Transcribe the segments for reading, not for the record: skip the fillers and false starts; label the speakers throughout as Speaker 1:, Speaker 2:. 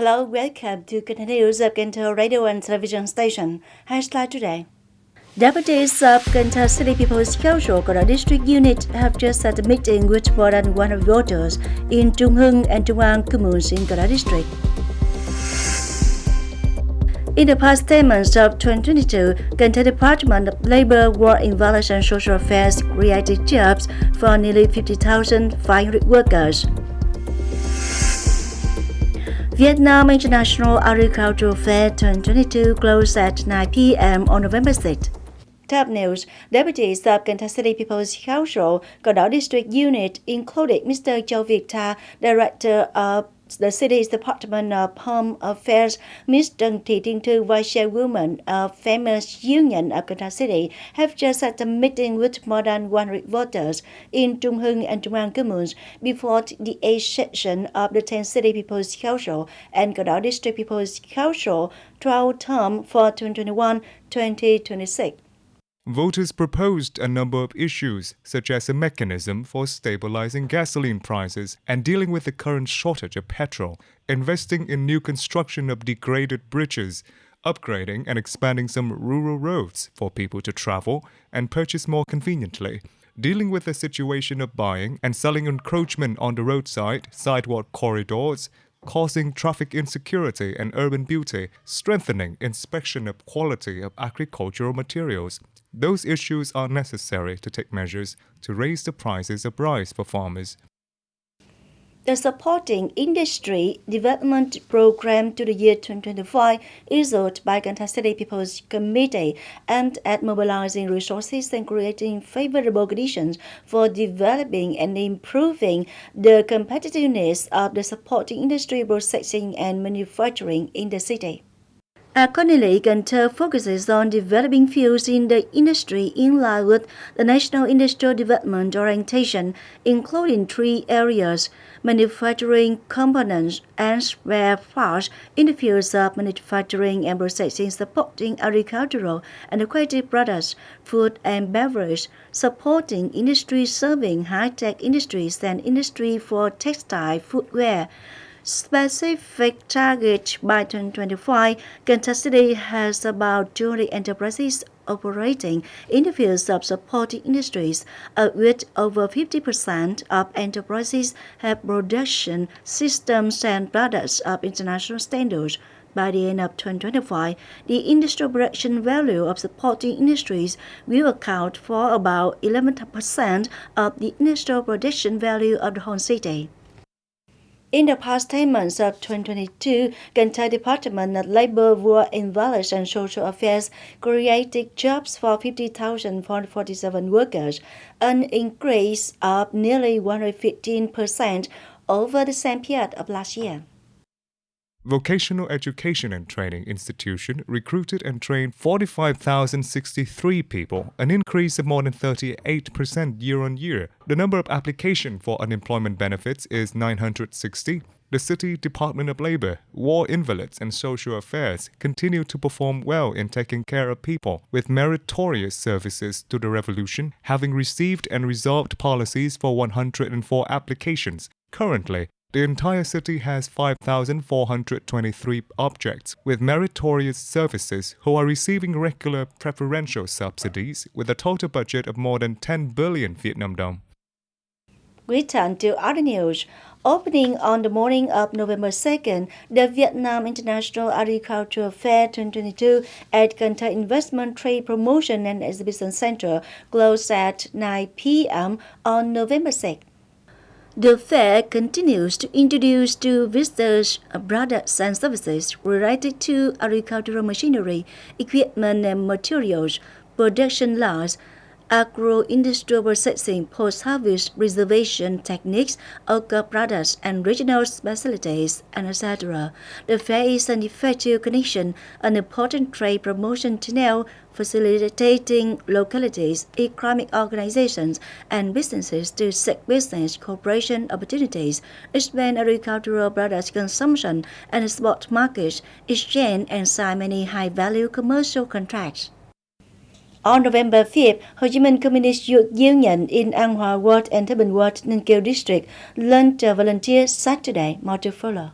Speaker 1: Hello, welcome to Kênh News of Cần Thơ Radio and Television Station. Highlight today. Deputies of Cần Thơ City People's Council Cần District Unit have just had a meeting with more than 100 voters in Trung Hưng and Trung An communes in Cần District. In the past 10 months of 2022, Cần Thơ Department of Labour, Work Involvement and Social Affairs created jobs for nearly 50,500 workers. Vietnam International Agricultural Fair 2022 closed at 9 p.m. on November 6th. Top news: Deputies of Cần Thơ City People's Council Cần District Unit, including Mr. Châu Việt Tha, Director of the city's Department of Home Affairs, Ms. Trần Thị Thiên Thư, Vice Chairwoman of Famous Union of Cần Thơ City, have just had a meeting with more than 100 voters in Trung Hưng and Trung An communes before the 8th session of the 10th City People's Council and Cần District People's Council trial term for 2021-2026.
Speaker 2: Voters proposed a number of issues, such as a mechanism for stabilizing gasoline prices and dealing with the current shortage of petrol, investing in new construction of degraded bridges, upgrading and expanding some rural roads for people to travel and purchase more conveniently, dealing with the situation of buying and selling encroachment on the roadside, sidewalk corridors, causing traffic insecurity and urban beauty, strengthening inspection of quality of agricultural materials. Those issues are necessary to take measures to raise the prices of rice for farmers.
Speaker 1: The Supporting Industry Development Program to the year 2025 issued by Cần Thơ City People's Committee aimed at mobilizing resources and creating favorable conditions for developing and improving the competitiveness of the supporting industry processing and manufacturing in the city. Accordingly, Cần Thơ focuses on developing fields in the industry in line with the National Industrial Development Orientation, including 3 areas: manufacturing components and spare parts in the fields of manufacturing and processing, supporting agricultural and aquatic products, food and beverage, supporting industry serving high-tech industries and industry for textile footwear. Specific target by 2025, Cần Thơ City has about 200 enterprises operating in the fields of supporting industries, of which over 50% of enterprises have production systems and products of international standards. By the end of 2025, the industrial production value of supporting industries will account for about 11% of the industrial production value of the whole city. In the past 10 months of 2022, Cần Thơ Department of Labour, Work Involvement and Social Affairs created jobs for 50,447 workers, an increase of nearly 115% over the same period of last year.
Speaker 2: Vocational Education and Training Institution recruited and trained 45,063 people, an increase of more than 38% year-on-year. The number of applications for unemployment benefits is 960. The City Department of Labour, War Invalids and Social Affairs continue to perform well in taking care of people with meritorious services to the revolution, having received and resolved policies for 104 applications. Currently, the entire city has 5,423 objects with meritorious services who are receiving regular preferential subsidies with a total budget of more than 10 billion Vietnam dong.
Speaker 1: We turn to other news. Opening on the morning of November 2nd, the Vietnam International Agricultural Fair 2022 at Cần Thơ Investment Trade Promotion and Exhibition Center closed at 9 p.m. on November 6th. The fair continues to introduce to visitors products and services related to agricultural machinery, equipment and materials, production laws, agro-industrial processing, post-harvest preservation techniques, local products and regional specialties, and etc. The fair is an effective connection, an important trade promotion channel facilitating localities, economic organizations, and businesses to seek business cooperation opportunities, expand agricultural products consumption and export markets, exchange and sign many high-value commercial contracts. On November 5th, Hồ Chí Minh Communist Youth Union in An Hòa Ward and Thái Bình Ward, Ninh Kiều District launched a volunteer Saturday. More to follow.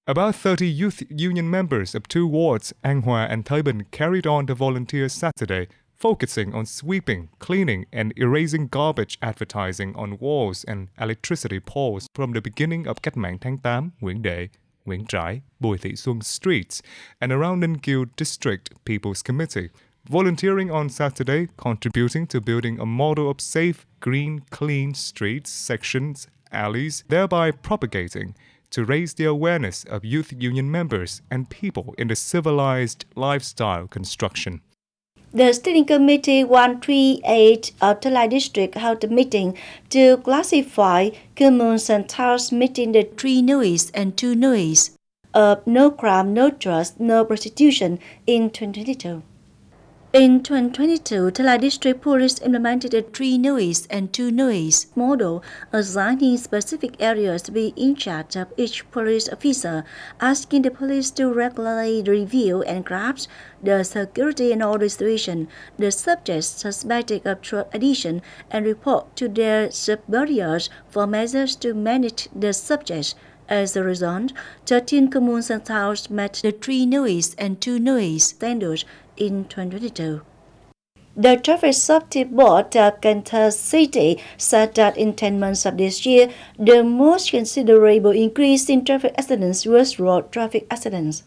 Speaker 2: About 30 youth union members of two wards, An Hoa and Thời carried on the volunteer Saturday, focusing on sweeping, cleaning, and erasing garbage advertising on walls and electricity poles from the beginning of Cách mạng tháng 8, Nguyễn Đệ, Nguyễn Trãi, Bùi Thị Xuân streets, and around Ninh Kiều District People's Committee. Volunteering on Saturday, contributing to building a model of safe, green, clean streets, sections, alleys, thereby propagating to raise the awareness of youth union members and people in the civilized lifestyle construction.
Speaker 1: The Steering Committee 138 of Thời Lai District held a meeting to classify communes and towns meeting the 3 nuis and 2 nuis of no crime, no trust, no prostitution in 2022. In 2022, Thời Lai District Police implemented a 3 nuis and 2 nuis model, assigning specific areas to be in charge of each police officer, asking the police to regularly review and grasp the security and order situation, the subjects suspected of drug addiction, and report to their superiors for measures to manage the subjects. As a result, 13 communes and towns met the 3 nuis and 2 nuis standards in 2022. The Traffic Safety Board of Cần Thơ City said that in 10 months of this year, the most considerable increase in traffic accidents was road traffic accidents.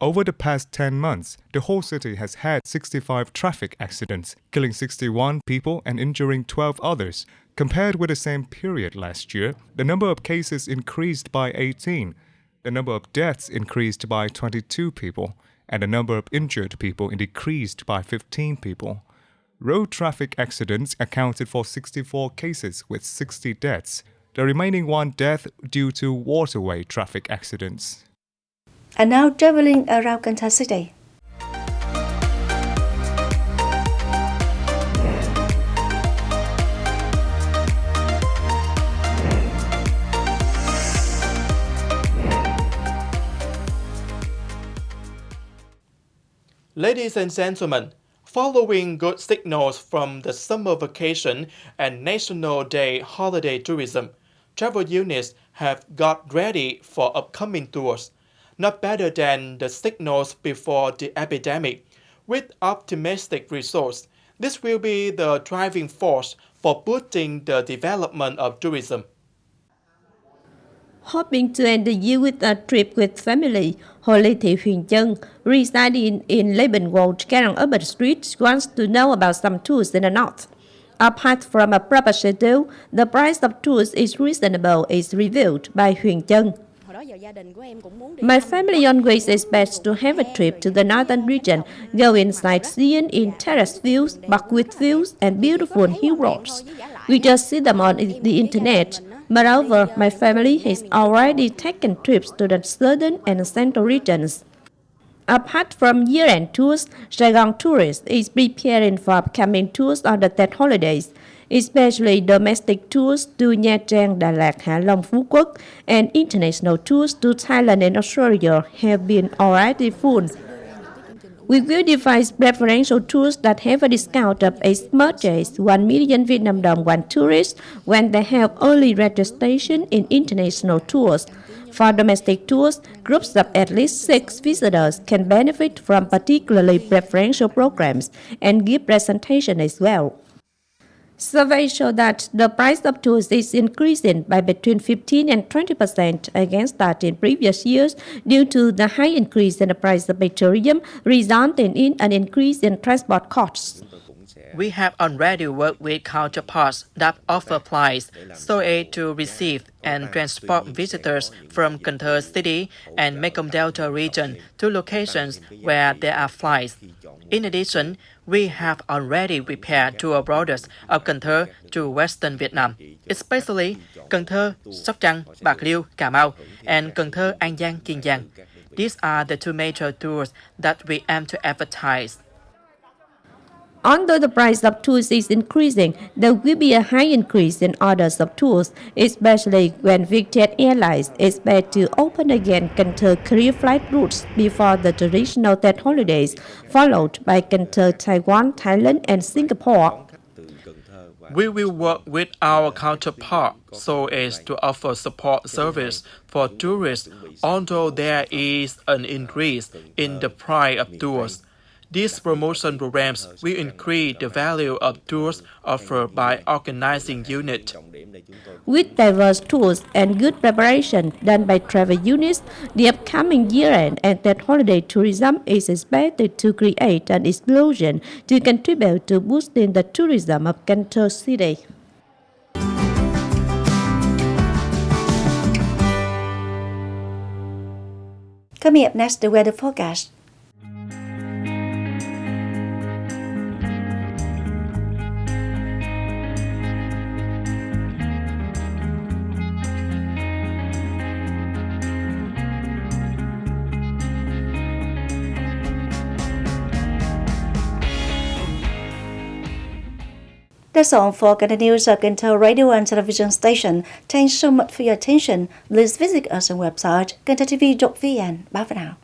Speaker 2: Over the past 10 months, the whole city has had 65 traffic accidents, killing 61 people and injuring 12 others. Compared with the same period last year, the number of cases increased by 18, the number of deaths increased by 22 people, and the number of injured people decreased by 15 people. Road traffic accidents accounted for 64 cases with 60 deaths, the remaining 1 death due to waterway traffic accidents.
Speaker 1: And now traveling around Cần Thơ City.
Speaker 3: Ladies and gentlemen, following good signals from the summer vacation and National Day holiday tourism, travel units have got ready for upcoming tours. Not better than the signals before the epidemic. With optimistic results, this will be the driving force for boosting the development of tourism.
Speaker 4: Hoping to end the year with a trip with family, Hồ Lê Thị Huyền Trân, residing in Lebenwald, Garang Urban Street, wants to know about some tours in the north. Apart from a proper schedule, the price of tours is reasonable, is revealed by Huyền Trân. My family always expects to have a trip to the northern region, going sightseeing in terrace views, backward views, and beautiful hill roads. We just see them on the internet. Moreover, my family has already taken trips to the southern and central regions. Apart from year-end tours, Saigon Tourist is preparing for upcoming tours on the Tết holidays, especially domestic tours to Nha Trang, Đà Lạt, Hạ Long, Phú Quốc, and international tours to Thailand and Australia have been already full. We will devise preferential tours that have a discount of as much as 1 million Vietnam dong one tourist when they have early registration in international tours. For domestic tours, groups of at least 6 visitors can benefit from particularly preferential programs and give presentation as well. Surveys show that the price of tours is increasing by between 15 and 20% against that in previous years due to the high increase in the price of petroleum, resulting in an increase in transport costs.
Speaker 3: We have already worked with counterparts that offer flights so as to receive and transport visitors from Cần Thơ City and Mekong Delta region to locations where there are flights. In addition, we have already prepared tour routes of Cần Thơ to Western Vietnam, especially Cần Thơ, Sóc Trăng, Bạc Liêu, Cà Mau, and Cần Thơ, An Giang, Kiên Giang. These are the 2 major tours that we aim to advertise.
Speaker 4: Although the price of tours is increasing, there will be a high increase in orders of tours, especially when Vietjet Airlines expect to open again Cần Thơ career flight routes before the traditional Tết holidays, followed by Cần Thơ, Taiwan, Thailand, and Singapore.
Speaker 3: We will work with our counterpart so as to offer support service for tourists, although there is an increase in the price of tours. These promotion programs will increase the value of tours offered by organizing units.
Speaker 4: With diverse tours and good preparation done by travel units, the upcoming year-end and that holiday tourism is expected to create an explosion to contribute to boosting the tourism of Cần Thơ City.
Speaker 1: Coming up next, the weather forecast. That's all for Cần Thơ News of Cần Thơ Radio and Television Station. Thanks so much for your attention. Please visit us on website kenthtv.vn. Bye for now.